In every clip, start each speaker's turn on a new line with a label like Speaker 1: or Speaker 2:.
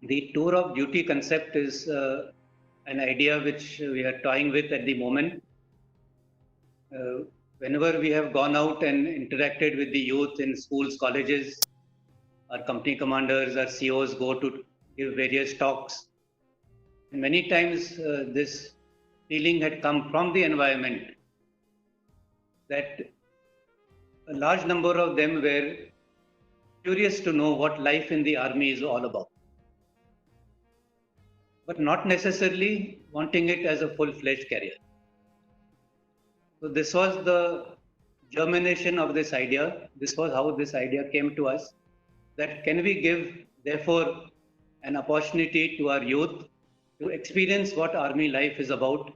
Speaker 1: The tour of duty concept is an idea which we are toying with at the moment. Whenever we have gone out and interacted with the youth in schools, colleges, our company commanders, our CEOs go to give various talks. And many times this feeling had come from the environment that a large number of them were curious to know what life in the army is all about, but not necessarily wanting it as a full-fledged career. So this was the germination of this idea. This was how this idea came to us, that can we give, therefore, an opportunity to our youth to experience what army life is about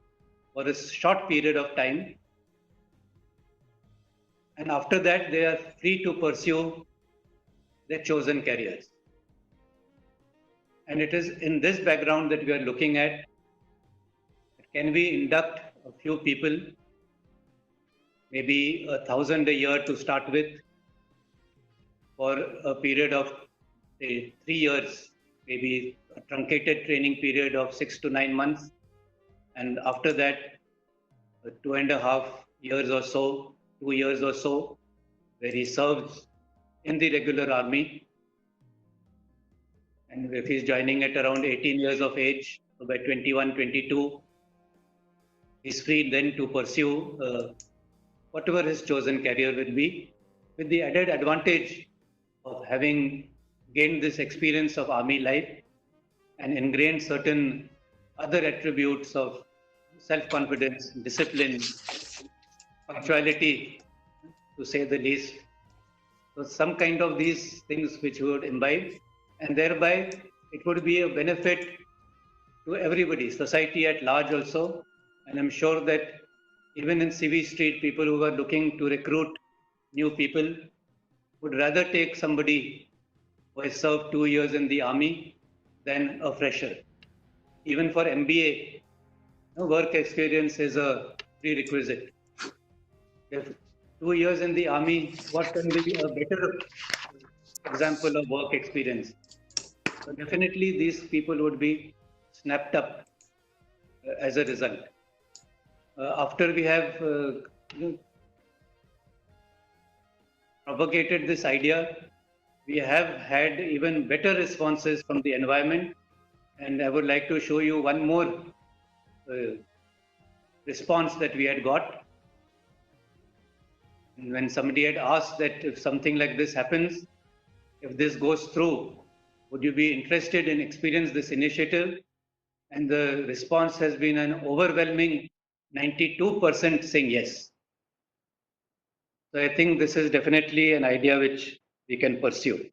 Speaker 1: for a short period of time. And after that, they are free to pursue their chosen careers. And it is in this background that we are looking at, can we induct a few people, maybe 1,000 a year to start with, for a period of say 3 years, maybe a truncated training period of 6 to 9 months. And after that, 2.5 years or so, 2 years or so, where he serves in the regular army. And if he's joining at around 18 years of age, so by 21, 22, he's free then to pursue whatever his chosen career will be, with the added advantage of having gained this experience of army life and ingrained certain other attributes of self-confidence, discipline, punctuality, to say the least. So some kind of these things which would imbibe, and thereby it would be a benefit to everybody, society at large also. And I'm sure that even in CV Street, people who are looking to recruit new people would rather take somebody who has served 2 years in the army than a fresher. Even for MBA, work experience is a prerequisite. If 2 years in the army, what can be a better example of work experience? So definitely these people would be snapped up as a result. After we have propagated this idea, we have had even better responses from the environment. And I would like to show you one more response that we had got. When somebody had asked that if something like this happens, if this goes through, would you be interested in experience this initiative? And the response has been an overwhelming 92% saying yes. So I think this is definitely an idea which we can pursue.